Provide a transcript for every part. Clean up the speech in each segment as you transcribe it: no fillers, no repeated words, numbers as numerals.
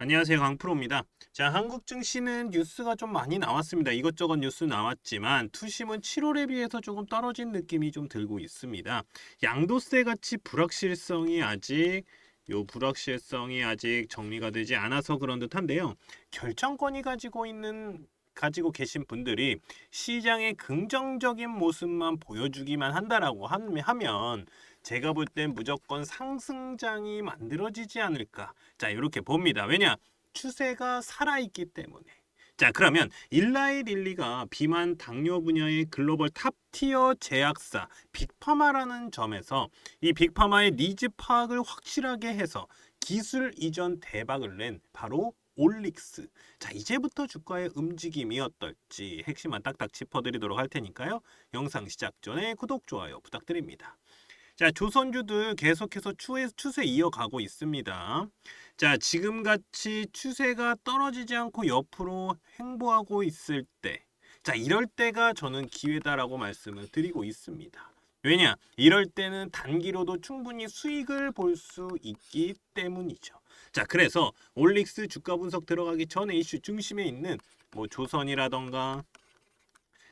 안녕하세요, 강프로입니다. 자, 한국 증시는 뉴스가 좀 많이 나왔습니다. 이것저것 뉴스 나왔지만 투심은 7월에 비해서 조금 떨어진 느낌이 좀 들고 있습니다. 양도세 같이 불확실성이 아직 정리가 되지 않아서 그런 듯한데요. 결정권이 가지고 계신 분들이 시장의 긍정적인 모습만 보여주기만 한다라고 하면 제가 볼 땐 무조건 상승장이 만들어지지 않을까. 자, 이렇게 봅니다. 왜냐? 추세가 살아있기 때문에. 자, 그러면 일라이릴리가 비만 당뇨 분야의 글로벌 탑티어 제약사 빅파마라는 점에서 이 빅파마의 니즈 파악을 확실하게 해서 기술 이전 대박을 낸 바로 올릭스. 자, 이제부터 주가의 움직임이 어떨지 핵심만 딱딱 짚어드리도록 할 테니까요. 영상 시작 전에 구독, 좋아요 부탁드립니다. 자, 조선주들 계속해서 추세 이어가고 있습니다. 자, 지금같이 추세가 떨어지지 않고 옆으로 횡보하고 있을 때, 자, 이럴 때가 저는 기회다라고 말씀을 드리고 있습니다. 왜냐? 이럴 때는 단기로도 충분히 수익을 볼 수 있기 때문이죠. 자, 그래서 올릭스 주가 분석 들어가기 전에 이슈 중심에 있는 뭐 조선이라던가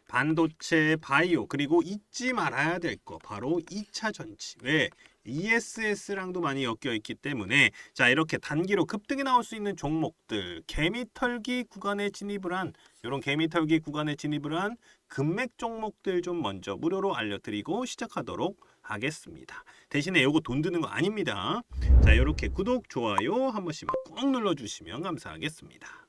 반도체, 바이오, 그리고 잊지 말아야 될 거 바로 2차 전지. 왜? ESS랑도 많이 엮여 있기 때문에 자, 이렇게 단기로 급등이 나올 수 있는 종목들, 개미털기 구간에 진입을 한 이런 개미털기 구간에 진입을 한 금맥 종목들 좀 먼저 무료로 알려드리고 시작하도록 하겠습니다. 대신에 요거 돈 드는 거 아닙니다. 자, 이렇게 구독, 좋아요 한 번씩만 꼭 눌러주시면 감사하겠습니다.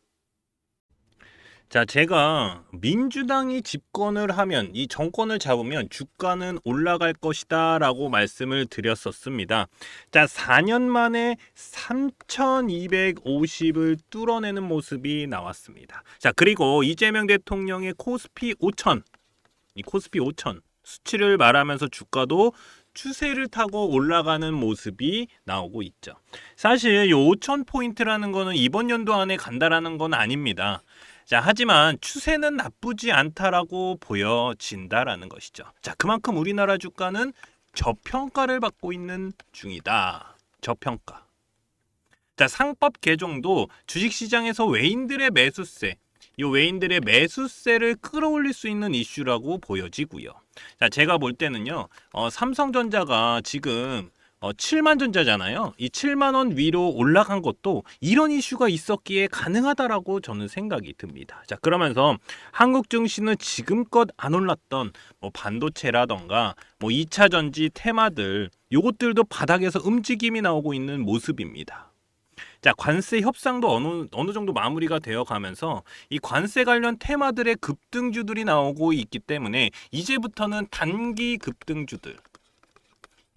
자, 제가 민주당이 집권을 하면 이 정권을 잡으면 주가는 올라갈 것이다 라고 말씀을 드렸었습니다. 자, 4년 만에 3,250을 뚫어내는 모습이 나왔습니다. 자, 그리고 이재명 대통령의 코스피 5천, 이 코스피 5천 수치를 말하면서 주가도 추세를 타고 올라가는 모습이 나오고 있죠. 사실 이 5천 포인트라는 거는 이번 연도 안에 간다라는 건 아닙니다. 자, 하지만 추세는 나쁘지 않다라고 보여진다라는 것이죠. 자, 그만큼 우리나라 주가는 저평가를 받고 있는 중이다. 저평가. 자, 상법 개정도 주식시장에서 이 외인들의 매수세를 끌어올릴 수 있는 이슈라고 보여지고요. 자, 제가 볼 때는요, 삼성전자가 지금 7만 전자잖아요. 이 7만 원 위로 올라간 것도 이런 이슈가 있었기에 가능하다라고 저는 생각이 듭니다. 자, 그러면서 한국 증시는 지금껏 안 올랐던 뭐 반도체라던가 뭐 2차 전지 테마들 요것들도 바닥에서 움직임이 나오고 있는 모습입니다. 자, 관세 협상도 어느 정도 마무리가 되어 가면서 이 관세 관련 테마들의 급등주들이 나오고 있기 때문에 이제부터는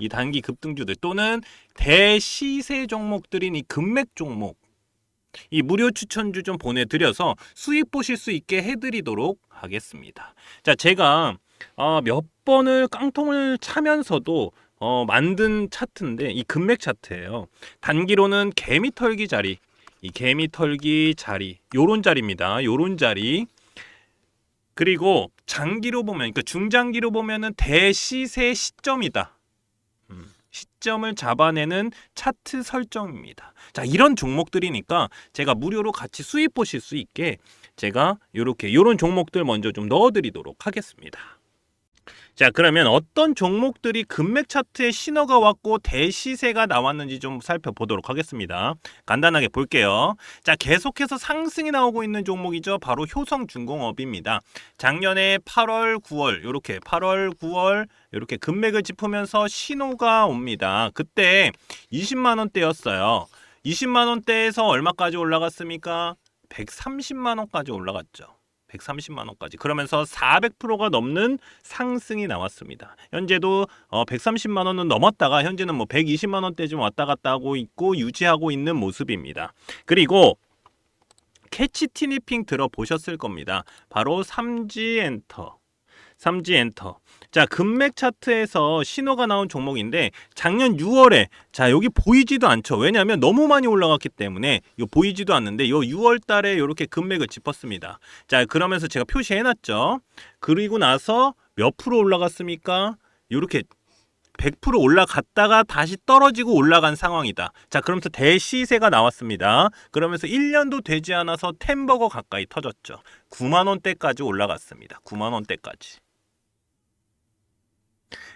이 단기 급등주들 또는 대시세 종목들인 이 금맥 종목 이 무료 추천주 좀 보내드려서 수익 보실 수 있게 해드리도록 하겠습니다. 자, 제가 몇 번을 깡통을 차면서도 만든 차트인데 이 금맥 차트예요. 단기로는 이 개미털기 자리 요런 자리입니다. 요런 자리. 그리고 장기로 보면, 그러니까 중장기로 보면은 대시세 시점이다. 시점을 잡아내는 차트 설정입니다. 자, 이런 종목들이니까 제가 무료로 같이 수익 보실 수 있게 제가 요런 종목들 먼저 좀 넣어드리도록 하겠습니다. 자, 그러면 어떤 종목들이 금맥 차트에 신호가 왔고 대시세가 나왔는지 좀 살펴보도록 하겠습니다. 간단하게 볼게요. 자, 계속해서 상승이 나오고 있는 종목이죠. 바로 효성중공업입니다. 작년에 8월, 9월 이렇게 금맥을 짚으면서 신호가 옵니다. 그때 20만 원대였어요. 20만 원대에서 얼마까지 올라갔습니까? 130만 원까지 올라갔죠. 130만 원까지. 그러면서 400%가 넘는 상승이 나왔습니다. 현재도 130만 원은 넘었다가 현재는 뭐 120만 원대 좀 왔다 갔다 하고 있고 유지하고 있는 모습입니다. 그리고 캐치 티니핑 들어보셨을 겁니다. 바로 삼지엔터. 자, 금맥 차트에서 신호가 나온 종목인데 작년 6월에 자, 여기 보이지도 않죠. 왜냐하면 너무 많이 올라갔기 때문에 요 보이지도 않는데 요 6월 달에 이렇게 금맥을 짚었습니다. 자, 그러면서 제가 표시해 놨죠. 그리고 나서 몇 프로 올라갔습니까? 요렇게 100% 올라갔다가 다시 떨어지고 올라간 상황이다. 자, 그러면서 대시세가 나왔습니다. 그러면서 1년도 되지 않아서 10버거 가까이 터졌죠. 9만 원대까지 올라갔습니다. 9만 원대까지.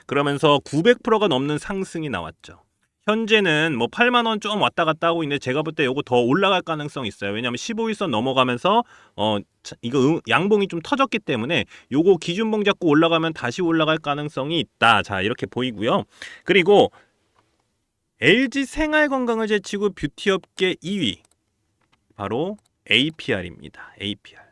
그러면서 900%가 넘는 상승이 나왔죠. 현재는 뭐 8만 원 좀 왔다 갔다 하고 있는데 제가 볼 때 이거 더 올라갈 가능성이 있어요. 왜냐하면 15일선 넘어가면서 이거 양봉이 좀 터졌기 때문에 요거 기준봉 잡고 올라가면 다시 올라갈 가능성이 있다. 자, 이렇게 보이고요. 그리고 LG 생활건강을 제치고 뷰티업계 2위 바로 APR입니다. APR.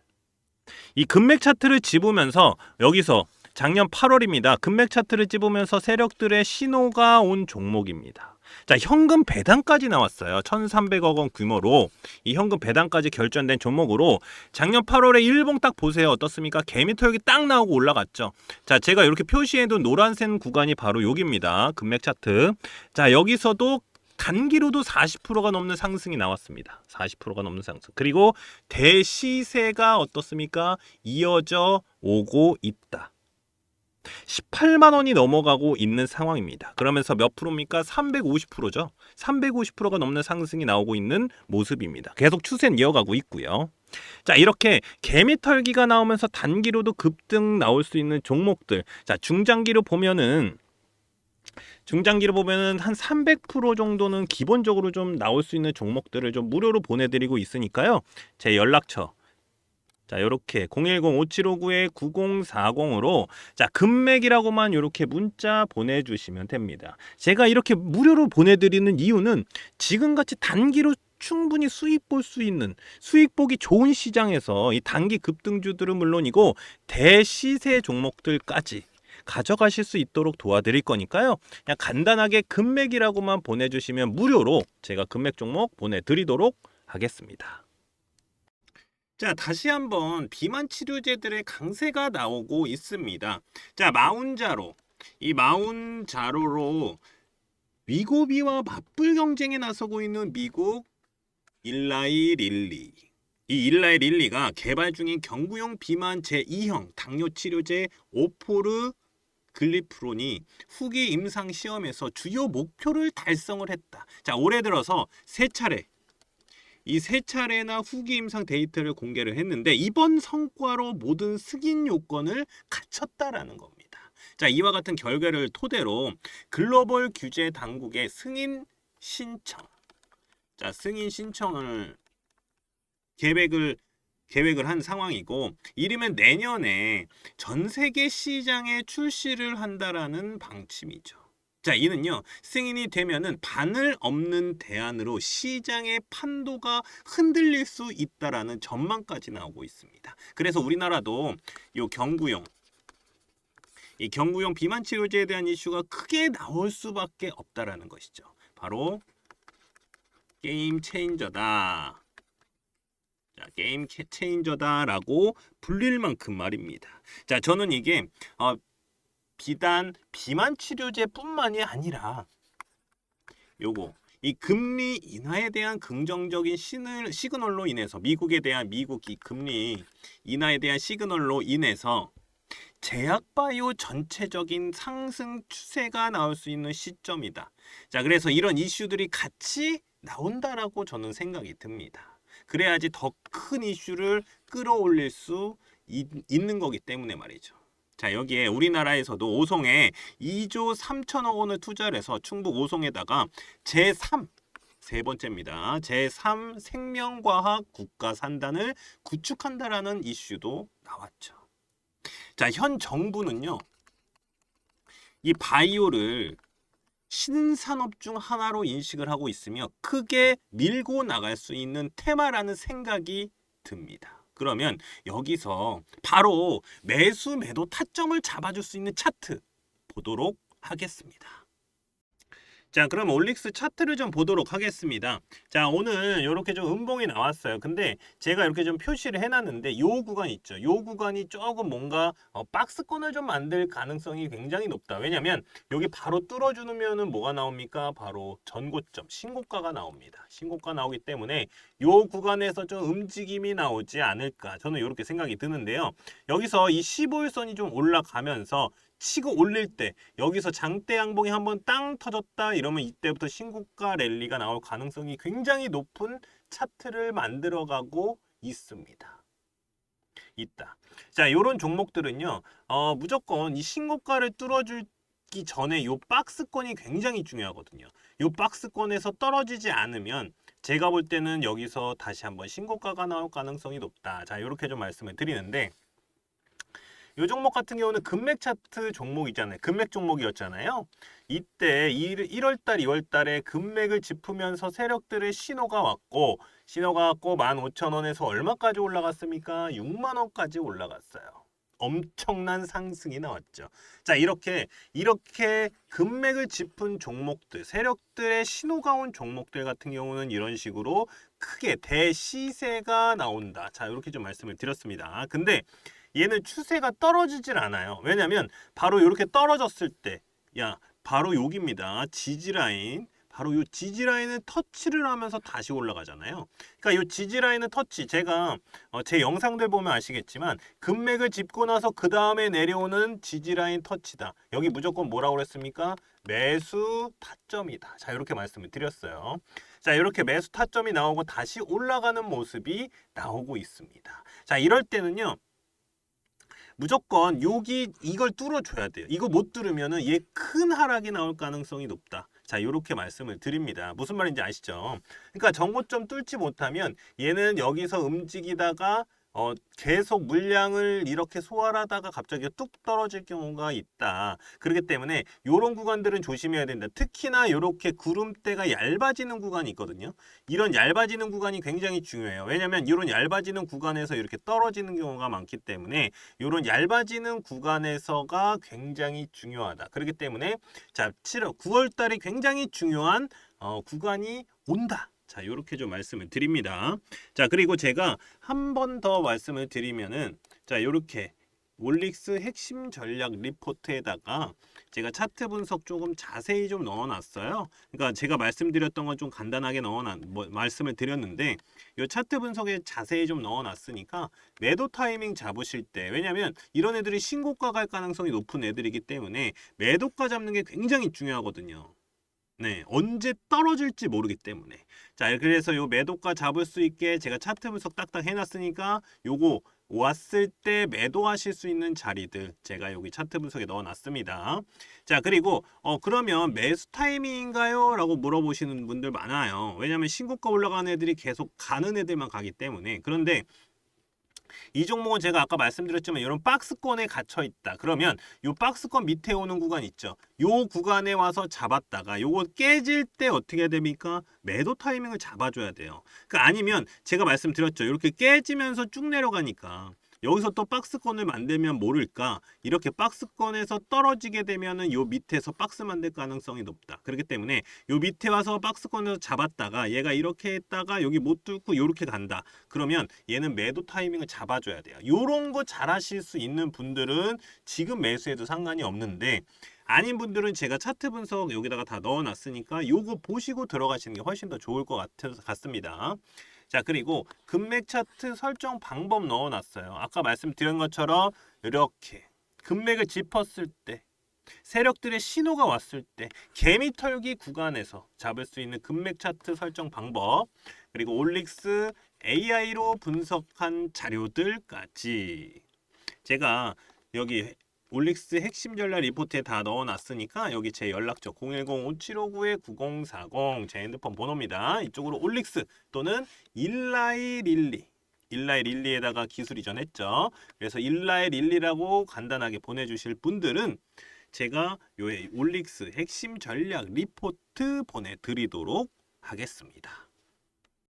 이 금맥 차트를 집으면서 여기서 작년 8월입니다. 금맥 차트를 집으면서 세력들의 신호가 온 종목입니다. 자, 현금 배당까지 나왔어요. 1,300억 원 규모로 이 현금 배당까지 결정된 종목으로 작년 8월에 일봉 딱 보세요. 어떻습니까? 개미털기 딱 나오고 올라갔죠. 자, 제가 이렇게 표시해둔 노란색 구간이 바로 여기입니다. 금맥 차트. 자, 여기서도 단기로도 40%가 넘는 상승이 나왔습니다. 40%가 넘는 상승. 그리고 대시세가 어떻습니까? 이어져 오고 있다. 18만 원이 넘어가고 있는 상황입니다. 그러면서 몇 프로입니까? 350%죠. 350%가 넘는 상승이 나오고 있는 모습입니다. 계속 추세는 이어가고 있고요. 자, 이렇게 개미털기가 나오면서 단기로도 급등 나올 수 있는 종목들. 자, 중장기로 보면은 한 300% 정도는 기본적으로 좀 나올 수 있는 종목들을 좀 무료로 보내드리고 있으니까요. 제 연락처. 자, 요렇게 010-5759-9040으로 자, 금맥이라고만 요렇게 문자 보내주시면 됩니다. 제가 이렇게 무료로 보내드리는 이유는 지금같이 단기로 충분히 수익 볼 수 있는 수익 보기 좋은 시장에서 이 단기 급등주들은 물론이고 대시세 종목들까지 가져가실 수 있도록 도와드릴 거니까요. 그냥 간단하게 금맥이라고만 보내주시면 무료로 제가 금맥 종목 보내드리도록 하겠습니다. 자, 다시 한번 비만 치료제들의 강세가 나오고 있습니다. 자, 마운자로. 이 마운자로로 위고비와 맞불 경쟁에 나서고 있는 미국 일라이 릴리. 이 일라이 릴리가 개발 중인 경구용 비만 제2형 당뇨 치료제 오포르 글리프론이 후기 임상 시험에서 주요 목표를 달성을 했다. 자, 올해 들어서 세 차례나 후기 임상 데이터를 공개를 했는데 이번 성과로 모든 승인 요건을 갖췄다라는 겁니다. 자, 이와 같은 결과를 토대로 글로벌 규제 당국의 승인 신청을 계획을 한 상황이고 이르면 내년에 전 세계 시장에 출시를 한다라는 방침이죠. 자, 이는요, 승인이 되면은 바늘 없는 대안으로 시장의 판도가 흔들릴 수 있다라는 전망까지 나오고 있습니다. 그래서 우리나라도 이 경구용 비만 치료제에 대한 이슈가 크게 나올 수밖에 없다라는 것이죠. 바로 게임 체인저다. 자, 게임 체인저다라고 불릴 만큼 말입니다. 자, 저는 이게 비단 비만 치료제뿐만이 아니라 이 금리 인하에 대한 긍정적인 시그널로 인해서 미국 이 금리 인하에 대한 시그널로 인해서 제약바이오 전체적인 상승 추세가 나올 수 있는 시점이다. 자, 그래서 이런 이슈들이 같이 나온다라고 저는 생각이 듭니다. 그래야지 더 큰 이슈를 끌어올릴 수 있는 거기 때문에 말이죠. 자, 여기에 우리나라에서도 오송에 2조 3천억 원을 투자를 해서 충북 오송에다가 제3 세 번째입니다. 제3 생명과학 국가산단을 구축한다라는 이슈도 나왔죠. 자, 현 정부는요, 이 바이오를 신산업 중 하나로 인식을 하고 있으며 크게 밀고 나갈 수 있는 테마라는 생각이 듭니다. 그러면 여기서 바로 매수 매도 타점을 잡아줄 수 있는 차트 보도록 하겠습니다. 자, 그럼 올릭스 차트를 좀 보도록 하겠습니다. 자, 오늘 이렇게 좀 음봉이 나왔어요. 근데 제가 이렇게 좀 표시를 해놨는데 요 구간 있죠. 요 구간이 조금 뭔가 박스권을 좀 만들 가능성이 굉장히 높다. 왜냐면 여기 바로 뚫어주면은 뭐가 나옵니까? 바로 전고점, 신고가가 나옵니다. 신고가 나오기 때문에 요 구간에서 좀 움직임이 나오지 않을까. 저는 이렇게 생각이 드는데요. 여기서 이 15일선이 좀 올라가면서 치고 올릴 때 여기서 장대 양봉이 한번 땅 터졌다 이러면 이때부터 신고가 랠리가 나올 가능성이 굉장히 높은 차트를 만들어가고 있습니다. 자, 이런 종목들은요, 무조건 이 신고가를 뚫어주기 전에 요 박스권이 굉장히 중요하거든요. 요 박스권에서 떨어지지 않으면 제가 볼 때는 여기서 다시 한번 신고가가 나올 가능성이 높다. 자, 이렇게 좀 말씀을 드리는데, 이 종목 같은 경우는 금맥 차트 종목이잖아요. 금맥 종목이었잖아요. 이때 1월달, 2월달에 금맥을 짚으면서 세력들의 신호가 왔고 15,000원에서 얼마까지 올라갔습니까? 6만 원까지 올라갔어요. 엄청난 상승이 나왔죠. 자, 이렇게 금맥을 짚은 종목들, 세력들의 신호가 온 종목들 같은 경우는 이런 식으로 크게 대시세가 나온다. 자, 이렇게 좀 말씀을 드렸습니다. 근데 얘는 추세가 떨어지질 않아요. 왜냐면 바로 이렇게 떨어졌을 때, 바로 여기입니다. 지지라인. 바로 이 지지라인을 터치를 하면서 다시 올라가잖아요. 그러니까 이 지지라인을 터치, 제가 제 영상들 보면 아시겠지만 금맥을 짚고 나서 그 다음에 내려오는 지지라인 터치다. 여기 무조건 뭐라고 그랬습니까? 매수 타점이다. 자, 이렇게 말씀을 드렸어요. 자, 이렇게 매수 타점이 나오고 다시 올라가는 모습이 나오고 있습니다. 자, 이럴 때는요, 무조건 이걸 뚫어줘야 돼요. 이거 못 뚫으면은 얘 큰 하락이 나올 가능성이 높다. 자, 이렇게 말씀을 드립니다. 무슨 말인지 아시죠? 그러니까 전고점 뚫지 못하면 얘는 여기서 움직이다가 계속 물량을 이렇게 소화하다가 갑자기 뚝 떨어질 경우가 있다. 그렇기 때문에 이런 구간들은 조심해야 된다. 특히나 이렇게 구름대가 얇아지는 구간이 있거든요. 이런 얇아지는 구간이 굉장히 중요해요. 왜냐하면 이런 얇아지는 구간에서 이렇게 떨어지는 경우가 많기 때문에 이런 얇아지는 구간에서가 굉장히 중요하다. 그렇기 때문에 자, 9월 달이 굉장히 중요한 구간이 온다. 자, 이렇게 좀 말씀을 드립니다. 자, 그리고 제가 한 번 더 말씀을 드리면은, 자, 이렇게 올릭스 핵심 전략 리포트에다가 제가 차트 분석 조금 자세히 좀 넣어놨어요. 그러니까 제가 말씀드렸던 건 좀 간단하게 말씀을 드렸는데, 이 차트 분석에 자세히 좀 넣어놨으니까 매도 타이밍 잡으실 때, 왜냐면 이런 애들이 신고가 갈 가능성이 높은 애들이기 때문에 매도가 잡는 게 굉장히 중요하거든요. 네, 언제 떨어질지 모르기 때문에. 자, 그래서 요 매도가 잡을 수 있게 제가 차트 분석 딱딱 해놨으니까 요거 왔을 때 매도하실 수 있는 자리들 제가 여기 차트 분석에 넣어놨습니다. 자, 그리고 그러면 매수 타이밍인가요? 라고 물어보시는 분들 많아요. 왜냐하면 신고가 올라가는 애들이 계속 가는 애들만 가기 때문에. 그런데 이 종목은 제가 아까 말씀드렸지만 이런 박스권에 gat혀 있다. 그러면 이 박스권 밑에 오는 구간 있죠. 이 구간에 와서 잡았다가 요거 깨질 때 어떻게 해야 됩니까? 매도 타이밍을 잡아줘야 돼요. 아니면 제가 말씀드렸죠. 이렇게 깨지면서 쭉 내려가니까 여기서 또 박스권을 만들면 모를까? 이렇게 박스권에서 떨어지게 되면은 요 밑에서 박스 만들 가능성이 높다. 그렇기 때문에 요 밑에 와서 박스권에서 잡았다가 얘가 이렇게 했다가 여기 못 뚫고 요렇게 간다. 그러면 얘는 매도 타이밍을 잡아줘야 돼요. 요런 거 잘하실 수 있는 분들은 지금 매수해도 상관이 없는데 아닌 분들은 제가 차트 분석 여기다가 다 넣어놨으니까 요거 보시고 들어가시는 게 훨씬 더 좋을 것 같습니다. 자, 그리고 금맥 차트 설정 방법 넣어놨어요. 아까 말씀드린 것처럼 이렇게 금맥을 짚었을 때 세력들의 신호가 왔을 때 개미털기 구간에서 잡을 수 있는 금맥 차트 설정 방법, 그리고 올릭스 AI로 분석한 자료들까지 제가 여기 올릭스 핵심 전략 리포트에 다 넣어놨으니까 여기 제 연락처 010-5759-9040 제 핸드폰 번호입니다. 이쪽으로 올릭스 또는 일라이릴리에다가 기술 이전했죠. 그래서 일라이릴리라고 간단하게 보내주실 분들은 제가 요 올릭스 핵심 전략 리포트 보내드리도록 하겠습니다.